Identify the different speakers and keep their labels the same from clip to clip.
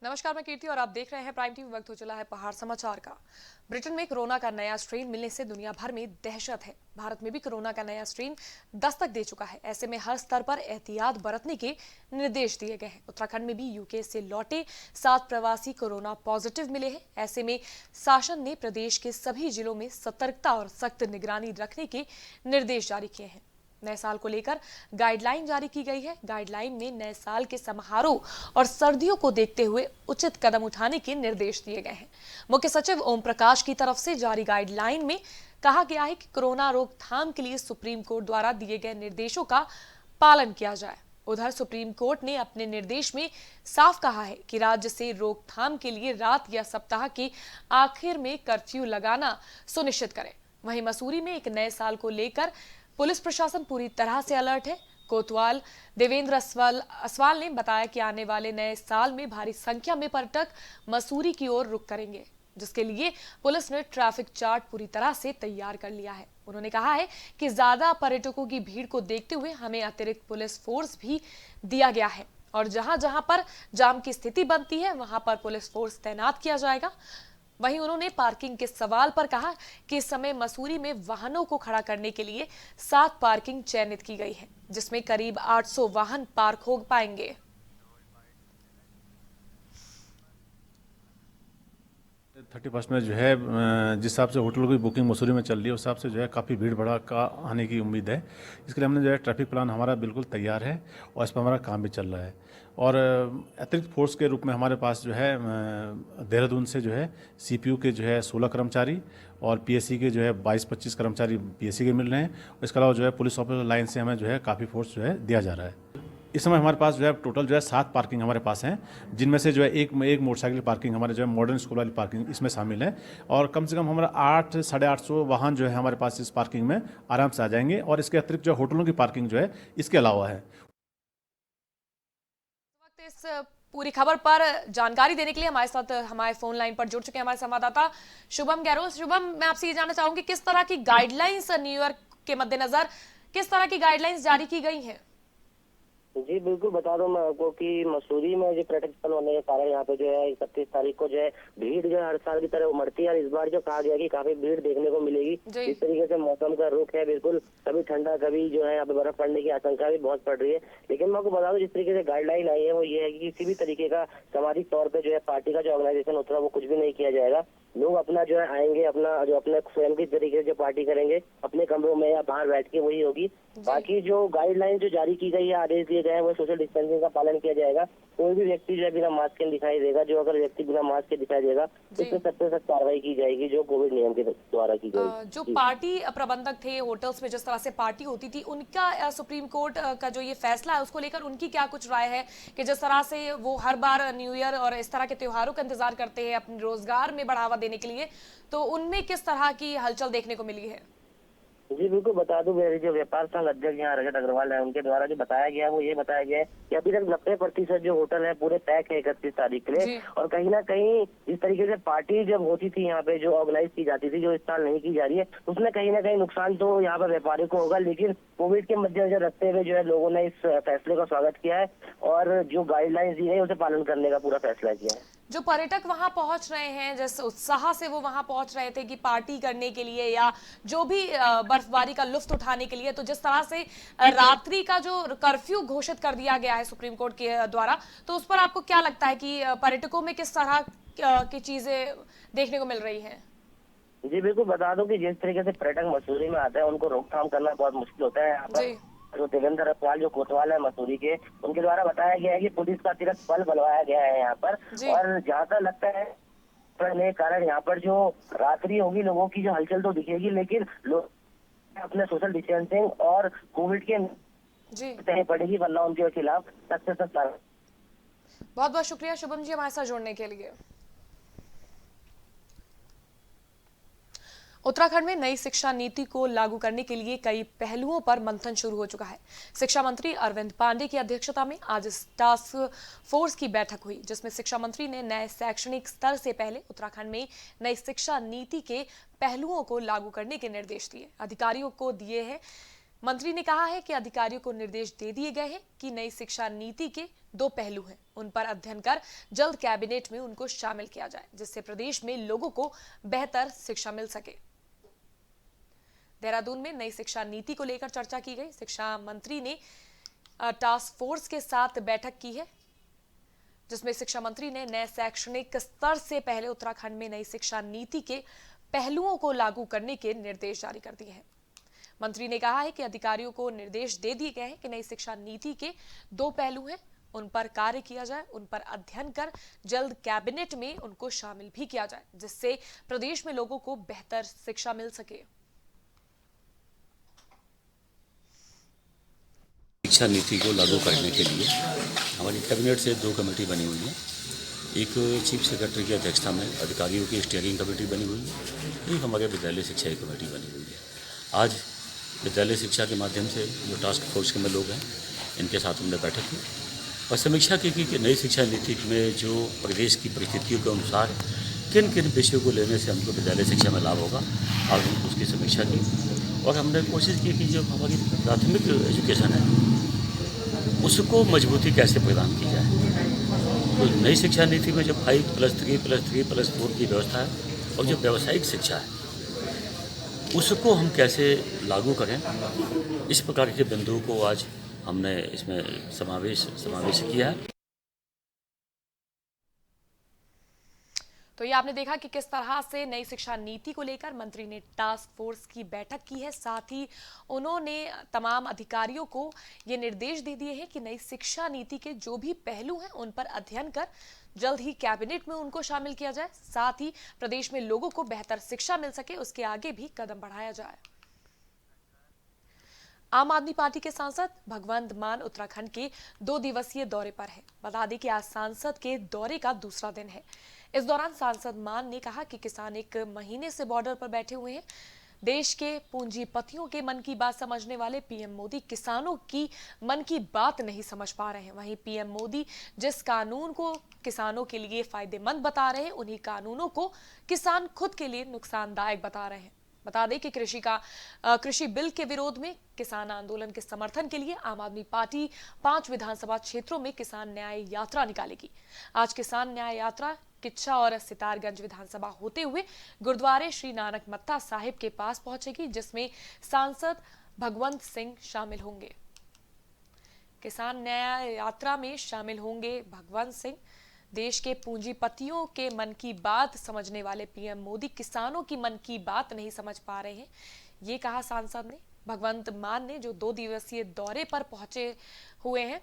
Speaker 1: नमस्कार, मैं कीर्ति और आप देख रहे हैं प्राइम टीवी। वक्त हो चला है पहाड़ समाचार का। ब्रिटेन में कोरोना का नया स्ट्रेन मिलने से दुनिया भर में दहशत है। भारत में भी कोरोना का नया स्ट्रेन दस्तक दे चुका है। ऐसे में हर स्तर पर एहतियात बरतने के निर्देश दिए गए हैं। उत्तराखंड में भी यूके से लौटे 7 प्रवासी कोरोना पॉजिटिव मिले हैं। ऐसे में शासन ने प्रदेश के सभी जिलों में सतर्कता और सख्त निगरानी रखने के निर्देश जारी किए हैं। नए साल को लेकर गाइडलाइन जारी की गई है। गाइडलाइन में नए साल के समारोह और सर्दियों को देखते हुए उचित कदम उठाने के निर्देश दिए गए हैं। मुख्य सचिव ओम प्रकाश की तरफ से जारी गाइडलाइन में कहा गया है कि कोरोना रोकथाम के लिए सुप्रीम कोर्ट द्वारा दिए गए निर्देशों का पालन किया जाए। उधर सुप्रीम कोर्ट ने अपने निर्देश में साफ कहा है कि राज्य से रोकथाम के लिए रात या सप्ताह के आखिर में कर्फ्यू लगाना सुनिश्चित करें। वहीं मसूरी में एक नए साल को लेकर पुलिस प्रशासन पूरी तरह से अलर्ट है। कोतवाल देवेंद्र असवाल ने बताया कि आने वाले नए साल में भारी संख्या में पर्यटक मसूरी की ओर रुख करेंगे, जिसके लिए पुलिस ने ट्रैफिक चार्ट पूरी तरह से तैयार कर लिया है। उन्होंने कहा है कि ज्यादा पर्यटकों की भीड़ को देखते हुए हमें अतिरिक्त पुलिस फोर्स भी दिया गया है और जहां जहां पर जाम की स्थिति बनती है वहां पर पुलिस फोर्स तैनात किया जाएगा। वहीं उन्होंने पार्किंग के सवाल पर कहा कि इस समय मसूरी में वाहनों को खड़ा करने के लिए 7 पार्किंग चयनित की गई है, जिसमें करीब 800 वाहन पार्क हो पाएंगे।
Speaker 2: 31 में जो है जिस हिसाब से होटलों की बुकिंग मसूरी में चल रही है उस हिसाब से जो है काफ़ी भीड़ भड़ा का आने की उम्मीद है। इसके लिए हमने जो है ट्रैफिक प्लान हमारा बिल्कुल तैयार है और इस पर हमारा काम भी चल रहा है। और अतिरिक्त फोर्स के रूप में हमारे पास जो है देहरादून से जो है सीपीयू के जो है 16 कर्मचारी और पीएससी के जो है 22-25 कर्मचारी पीएससी के मिल रहे हैं। और इसके अलावा जो है पुलिस ऑफिसर लाइन से हमें जो है काफ़ी फोर्स जो है दिया जा रहा है। इस समय हमारे पास जो है टोटल जो है 7 पार्किंग हमारे पास हैं, जिनमें से जो है एक मोटरसाइकिल पार्किंग हमारे जो है मॉडर्न स्कूल वाली पार्किंग इसमें शामिल है। और कम से कम हमारा 800-850 वाहन जो है हमारे पास इस पार्किंग में आराम से आ जाएंगे। और इसके अतिरिक्त जो होटलों की पार्किंग जो है इसके अलावा है।
Speaker 1: इस पूरी खबर पर जानकारी देने के लिए हमारे साथ हमारे फोन लाइन पर जुड़ चुके हैं हमारे संवाददाता शुभम गैरोल। शुभम, मैं आपसे ये जानना चाहूंगी किस तरह की गाइडलाइंस न्यू ईयर के मद्देनजर किस तरह की गाइडलाइंस जारी की गई हैं?
Speaker 3: जी बिल्कुल बता दूं मैं आपको कि मसूरी में जो पर्यटक स्थल होने के कारण यहाँ पे जो है 31 तारीख को जो है भीड़ जो है हर साल की तरह उमड़ती है। और इस बार जो कहा गया कि काफी भीड़ देखने को मिलेगी। इस तरीके से मौसम का रुख है, बिल्कुल कभी ठंडा कभी जो है यहाँ पे बर्फ पड़ने की आशंका भी बहुत पड़ रही है। लेकिन मैं आपको बता दूं जिस तरीके से गाइडलाइन आई है वो ये है कि किसी भी तरीके का सामाजिक तौर पर जो है पार्टी का जो ऑर्गेनाइजेशन होता है वो कुछ भी नहीं किया जाएगा। लोग अपना जो है आएंगे, अपना जो अपने स्वयं की तरीके से जो पार्टी करेंगे अपने कमरों में या बाहर बैठ के वही होगी। बाकी जो गाइडलाइन जो जारी की गई है, आदेश दिए गए हैं, वो सोशल डिस्टेंसिंग का पालन किया जाएगा। कोई भी व्यक्ति जो है बिना मास्क के दिखाई देगा, जो अगर व्यक्ति बिना मास्क के दिखाई देगा तो इस पर सख्त से सख्त कार्रवाई की जाएगी जो कोविड नियम के द्वारा की जाएगी।
Speaker 1: जो पार्टी प्रबंधक थे होटल्स में जिस तरह से पार्टी होती थी, उनका सुप्रीम कोर्ट का जो ये फैसला है उसको लेकर उनकी क्या कुछ राय है कि जिस तरह से वो हर बार न्यू ईयर और इस तरह के त्योहारों का इंतजार करते हैं अपने रोजगार में बढ़ावा देने के लिए, तो उनमें किस तरह की हलचल देखने को मिली है?
Speaker 3: जी बिल्कुल बता दूं, मेरे जो व्यापार संघ अध्यक्ष यहाँ रजत अग्रवाल है उनके द्वारा जो बताया गया वो ये बताया गया है कि अभी तक 90% जो होटल है पूरे पैक है 31 तारीख के लिए। और कहीं ना कहीं जिस तरीके से पार्टी जब होती थी यहाँ पे जो ऑर्गेनाइज की जाती थी, जो इस साल नहीं की जा रही है, उसमें कहीं ना कहीं नुकसान तो यहाँ पे व्यापारी को होगा। लेकिन कोविड के मद्देनजर रखते हुए जो है लोगों ने इस फैसले का स्वागत किया है और जो गाइडलाइंस दी गई उसे पालन करने का पूरा फैसला किया है।
Speaker 1: जो पर्यटक वहां पहुंच रहे हैं, जिस उत्साह से वो वहां पहुंच रहे थे कि पार्टी करने के लिए या जो भी बर्फबारी का लुत्फ उठाने के लिए, तो जिस तरह से रात्रि का जो कर्फ्यू घोषित कर दिया गया है सुप्रीम कोर्ट के द्वारा, तो उस पर आपको क्या लगता है कि पर्यटकों में किस तरह की चीजें देखने को मिल रही हैं?
Speaker 3: जी बिल्कुल बता दूं कि जिस तरीके से पर्यटक मसूरी में आते हैं उनको रोकथाम करना बहुत मुश्किल होता है। यहाँ पर जो देवेंद्र असवाल जो कोतवाल है मसूरी के, उनके द्वारा बताया गया है कि पुलिस का अतिरिक्त बल बुलवाया गया है यहाँ पर। और जहाँ तक लगता है कारण यहाँ पर जो रात्रि होगी लोगों की जो हलचल तो दिखेगी, लेकिन लोग अपने सोशल डिस्टेंसिंग और कोविड के तय पड़ेगी, वरना उनके खिलाफ सख्त से सख्त।
Speaker 1: बहुत बहुत शुक्रिया शुभम जी हमारे साथ जुड़ने के लिए। उत्तराखंड में नई शिक्षा नीति को लागू करने के लिए कई पहलुओं पर मंथन शुरू हो चुका है। शिक्षा मंत्री अरविंद पांडे की अध्यक्षता में आज टास्क फोर्स की बैठक हुई, जिसमें शिक्षा मंत्री ने नए शैक्षणिक स्तर से पहले उत्तराखंड में नई शिक्षा नीति के पहलुओं को लागू करने के निर्देश दिए। अधिकारियों को दिए हैं मंत्री ने कहा है कि अधिकारियों को निर्देश दे दिए गए हैं कि नई शिक्षा नीति के 2 पहलू हैं, उन पर अध्ययन कर जल्द कैबिनेट में उनको शामिल किया जाए, जिससे प्रदेश में लोगों को बेहतर शिक्षा मिल सके। देहरादून में नई शिक्षा नीति को लेकर चर्चा की गई। शिक्षा मंत्री ने टास्क फोर्स के साथ बैठक की है, जिसमें शिक्षा मंत्री ने नए शैक्षणिक स्तर से पहले उत्तराखंड में नई शिक्षा नीति के पहलुओं को लागू करने के निर्देश जारी कर दिए हैं। मंत्री ने कहा है कि अधिकारियों को निर्देश दे दिए गए हैं कि नई शिक्षा नीति के 2 पहलू हैं, उन पर कार्य किया जाए, उन पर अध्ययन कर जल्द कैबिनेट में उनको शामिल भी किया जाए, जिससे प्रदेश में लोगों को बेहतर शिक्षा मिल सके।
Speaker 4: शिक्षा नीति को लागू करने के लिए हमारी कैबिनेट से 2 कमेटी बनी हुई है। एक चीफ सेक्रेटरी की अध्यक्षता में अधिकारियों की स्टीयरिंग कमेटी बनी हुई है, एक हमारे विद्यालय शिक्षा की कमेटी बनी हुई है। आज विद्यालय शिक्षा के माध्यम से जो टास्क फोर्स के में लोग हैं, इनके साथ हमने बैठक की और समीक्षा की कि नई शिक्षा नीति में जो प्रदेश की परिस्थितियों के अनुसार किन किन विषयों को लेने से हमको विद्यालय शिक्षा में लाभ होगा। आज हमने उसकी समीक्षा की और हमने कोशिश की कि जो हमारी प्राथमिक एजुकेशन है उसको मजबूती कैसे प्रदान की जाए। तो नई शिक्षा नीति में जो 5+3+3+4 की व्यवस्था है और जो व्यावसायिक शिक्षा है उसको हम कैसे लागू करें, इस प्रकार के बिंदुओं को आज हमने इसमें समावेश किया है।
Speaker 1: तो ये आपने देखा कि किस तरह से नई शिक्षा नीति को लेकर मंत्री ने टास्क फोर्स की बैठक की है। साथ ही उन्होंने तमाम अधिकारियों को ये निर्देश दे दिए हैं कि नई शिक्षा नीति के जो भी पहलू हैं उन पर अध्ययन कर जल्द ही कैबिनेट में उनको शामिल किया जाए, साथ ही प्रदेश में लोगों को बेहतर शिक्षा मिल सके, उसके आगे भी कदम बढ़ाया जाए। आम आदमी पार्टी के सांसद भगवंत मान उत्तराखंड के 2 दिवसीय दौरे पर है। बता दें कि आज सांसद के दौरे का दूसरा दिन है। इस दौरान सांसद मान ने कहा कि किसान 1 महीने से बॉर्डर पर बैठे हुए हैं। देश के पूंजीपतियों के मन की बात समझने वाले पीएम मोदी किसानों की मन की बात नहीं समझ पा रहे हैं। वहीं पीएम मोदी जिस कानून को किसानों के लिए फायदेमंद बता रहे हैं, उन्हीं कानूनों को किसान खुद के लिए नुकसानदायक बता रहे हैं। बता दें कि कृषि बिल के विरोध में किसान आंदोलन के समर्थन के लिए आम आदमी पार्टी 5 विधानसभा क्षेत्रों में किसान न्याय यात्रा निकालेगी। आज किसान न्याय यात्रा किच्छा और सितारगंज विधानसभा होते हुए गुरुद्वारे श्री नानक मत्ता साहिब के पास पहुंचेगी, जिसमें सांसद भगवंत सिंह शामिल होंगे। किसान न्याय यात्रा में शामिल होंगे भगवंत सिंह। देश के पूंजीपतियों के मन की बात समझने वाले पीएम मोदी किसानों की मन की बात नहीं समझ पा रहे हैं, ये कहा सांसद ने। भगवंत मान ने जो 2 दिवसीय दौरे पर पहुंचे हुए हैं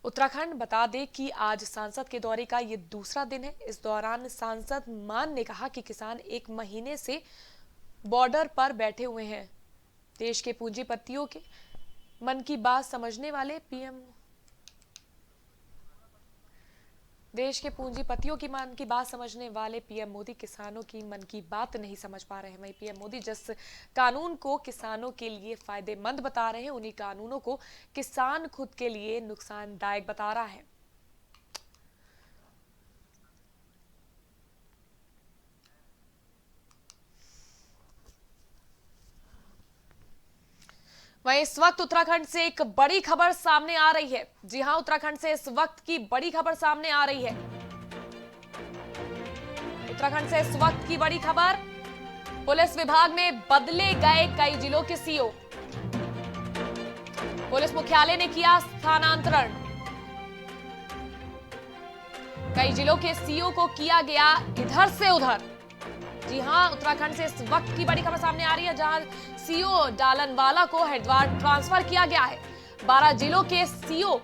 Speaker 1: उत्तराखंड। बता दें कि आज सांसद के दौरे का ये दूसरा दिन है। इस दौरान सांसद मान ने कहा कि किसान 1 महीने से बॉर्डर पर बैठे हुए हैं। देश के पूंजीपतियों के मन की बात समझने वाले देश के पूंजीपतियों की मन की बात समझने वाले पीएम मोदी किसानों की मन की बात नहीं समझ पा रहे हैं। वहीं पीएम मोदी जिस कानून को किसानों के लिए फायदेमंद बता रहे हैं, उन्हीं कानूनों को किसान खुद के लिए नुकसानदायक बता रहा है। वहीं इस वक्त उत्तराखंड से एक बड़ी खबर सामने आ रही है। जी हां, उत्तराखंड से इस वक्त की बड़ी खबर सामने आ रही है। उत्तराखंड से इस वक्त की बड़ी खबर, पुलिस विभाग में बदले गए कई जिलों के सीओ। पुलिस मुख्यालय ने किया स्थानांतरण। कई जिलों के सीओ को किया गया इधर से उधर। जी हां, उत्तराखंड से इस वक्त की बड़ी खबर सामने आ रही है, जहां सीओ डालनवाला को हरिद्वार ट्रांसफर किया गया है। 12 जिलों के सीओ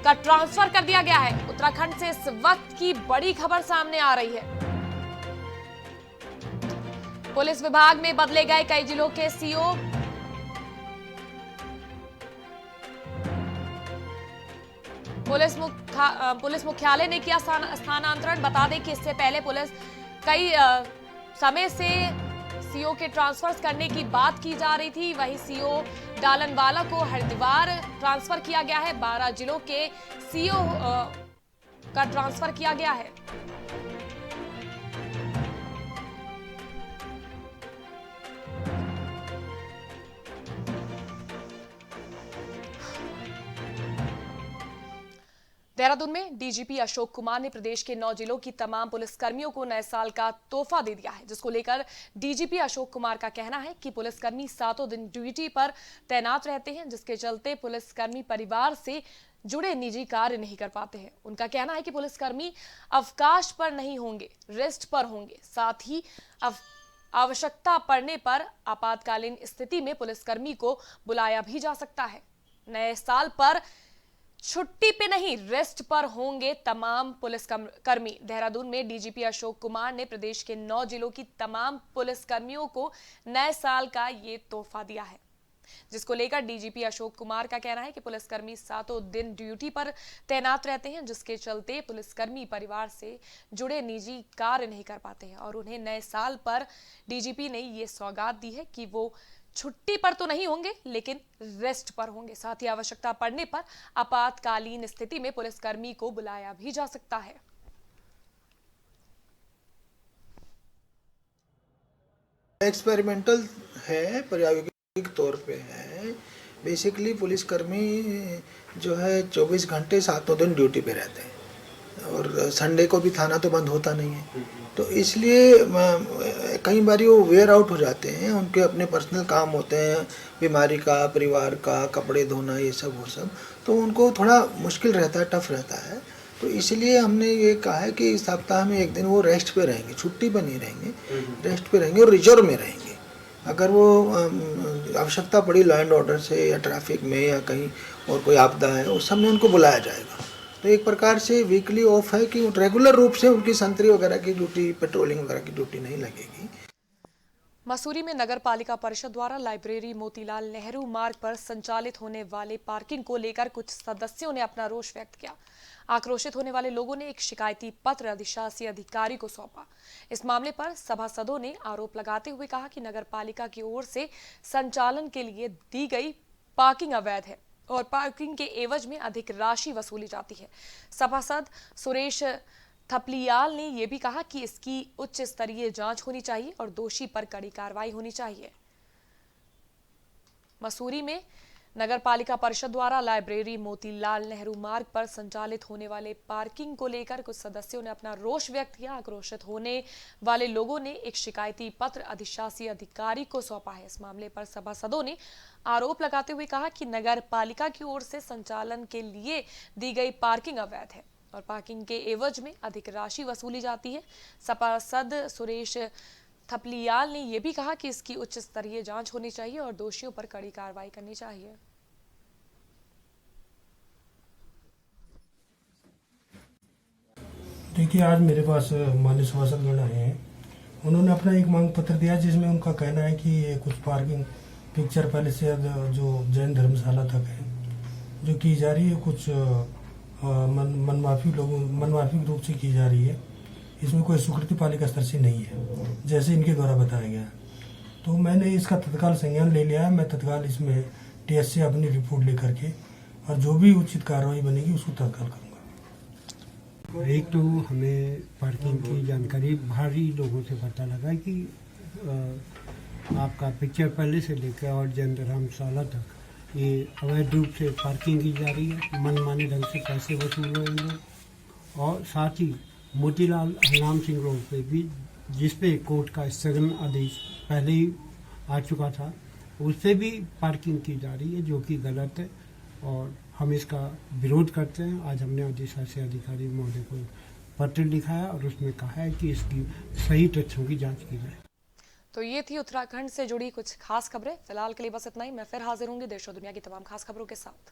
Speaker 1: का ट्रांसफर कर दिया गया है। उत्तराखंड से इस वक्त की बड़ी खबर सामने आ रही है। पुलिस विभाग में बदले गए कई जिलों के सीओ। पुलिस मुख्यालय ने किया स्थानांतरण। बता दें कि इससे पहले पुलिस कई समय से सीओ के ट्रांसफर करने की बात की जा रही थी। वहीं सीओ डालनवाला को हरिद्वार ट्रांसफर किया गया है। 12 जिलों के सीओ का ट्रांसफर किया गया है। देहरादून में डीजीपी अशोक कुमार ने प्रदेश के 9 जिलों की तमाम पुलिसकर्मियों को नए साल का तोहफा दे दिया है, जिसको लेकर डीजीपी अशोक कुमार का कहना है कि पुलिसकर्मी 7 दिन ड्यूटी पर तैनात रहते हैं, जिसके चलते पुलिसकर्मी परिवार से जुड़े निजी कार्य नहीं कर पाते हैं। उनका कहना है कि पुलिसकर्मी अवकाश पर नहीं होंगे, रेस्ट पर होंगे। साथ ही आवश्यकता पड़ने पर आपातकालीन स्थिति में पुलिसकर्मी को बुलाया भी जा सकता है। नए साल पर छुट्टी पे नहीं, रेस्ट पर होंगे तमाम पुलिसकर्मी। देहरादून में डीजीपी अशोक कुमार ने प्रदेश के 9 जिलों की तमाम पुलिसकर्मियों को नए साल का ये तोहफा दिया है, जिसको लेकर डीजीपी अशोक कुमार का कहना है कि पुलिसकर्मी 7 दिन ड्यूटी पर तैनात रहते हैं, जिसके चलते पुलिसकर्मी परिवार से जुड़े निजी कार्य नहीं कर पाते हैं और उन्हें नए साल पर डीजीपी ने ये सौगात दी है कि वो छुट्टी पर तो नहीं होंगे, लेकिन रेस्ट पर होंगे। साथ ही आवश्यकता पड़ने पर आपातकालीन स्थिति में पुलिसकर्मी को बुलाया भी जा सकता है।
Speaker 5: एक्सपेरिमेंटल है, प्रायोगिक तौर पे है। बेसिकली पुलिसकर्मी जो है 24 घंटे 7 दिन ड्यूटी पे रहते हैं और संडे को भी थाना तो बंद होता नहीं है, तो इसलिए कई बार वो वेयर आउट हो जाते हैं। उनके अपने पर्सनल काम होते हैं, बीमारी का, परिवार का, कपड़े धोना, ये सब वो सब, तो उनको थोड़ा मुश्किल रहता है, टफ रहता है। तो इसलिए हमने ये कहा है कि सप्ताह में एक दिन वो रेस्ट पे रहेंगे, छुट्टी पर नहीं रहेंगे, रेस्ट पे रहेंगे और रिजर्व में रहेंगे। अगर वो आवश्यकता पड़ी लॉ एंड ऑर्डर से या ट्रैफिक में या कहीं और कोई आपदा है, उस समय उनको बुलाया जाएगा। तो एक प्रकार से वीकली ऑफ है कि रेगुलर रूप से उनकी संतरी वगैरह की ड्यूटी, पेट्रोलिंग वगैरह की ड्यूटी नहीं लगेगी।
Speaker 1: मसूरी में नगर पालिका परिषद द्वारा लाइब्रेरी मोतीलाल नेहरू मार्ग पर संचालित होने वाले पार्किंग को लेकर कुछ सदस्यों ने अपना रोष व्यक्त किया। आक्रोशित होने वाले लोगों ने एक शिकायती पत्र अधिशासी अधिकारी को सौंपा। इस मामले पर सभासदों ने आरोप लगाते हुए कहा कि नगर पालिका की ओर से संचालन के लिए दी गई पार्किंग अवैध है और पार्किंग के एवज में अधिक राशि वसूली जाती है। सभासद सुरेश थपलियाल ने यह भी कहा कि इसकी उच्च स्तरीय जांच होनी चाहिए और दोषी पर कड़ी कार्रवाई होनी चाहिए। मसूरी में नगर पालिका परिषद द्वारा लाइब्रेरी मोतीलाल नेहरू मार्ग पर संचालित होने वाले पार्किंग को लेकर कुछ सदस्यों ने अपना रोष व्यक्त किया। आक्रोशित होने वाले लोगों ने एक शिकायती पत्र अधिशासी अधिकारी को सौंपा है। इस मामले पर सभासदों ने आरोप लगाते हुए कहा कि नगर पालिका की ओर से संचालन के लिए दी गई पार्किंग अवैध है और पार्किंग के एवज में अधिक राशि वसूली जाती है। सभासद सुरेश थपलियाल ने यह भी कहा कि इसकी उच्च स्तरीय जांच होनी चाहिए और दोषियों पर कड़ी कार्रवाई करनी चाहिए।
Speaker 6: देखिए, आज मेरे पास माननीय सभासदगण आए हैं। उन्होंने अपना एक मांग पत्र दिया जिसमें उनका कहना है कि ये कुछ पार्किंग पिक्चर पैलेस से जो जैन धर्मशाला तक है जो की जा रही है, कुछ मनमाफिक रूप से की जा रही है। इसमें कोई स्वीकृति पालिका स्तर से नहीं है, जैसे इनके द्वारा बताया गया। तो मैंने इसका तत्काल संज्ञान ले लिया है। मैं तत्काल इसमें टीएस से अपनी रिपोर्ट लेकर के और जो भी उचित कार्रवाई बनेगी उसको तत्काल करूँगा।
Speaker 7: एक तो हमें पार्किंग की जानकारी बाहरी लोगों से पता लगा कि आपका पिक्चर पैलेस से लेकर और जैन धर्मशाला तक ये अवैध रूप से पार्किंग की जा रही है, मनमाने ढंग से पैसे वसूल रहे हैं लोग। और साथ ही मोतीलाल हरनाम सिंह रोड पे भी, जिस पे कोर्ट का स्थगन आदेश पहले ही आ चुका था, उस पे भी पार्किंग की जा रही है, जो कि गलत है और हम इसका विरोध करते हैं। आज हमने अधिशासी अधिकारी महोदय को पत्र लिखा है और उसमें कहा है कि इसकी सही तथ्यों की जांच की जाए।
Speaker 1: तो ये थी उत्तराखंड से जुड़ी कुछ खास खबरें। फिलहाल के लिए बस इतना ही। मैं फिर हाजिर होंगी देश और दुनिया की तमाम खास खबरों के साथ।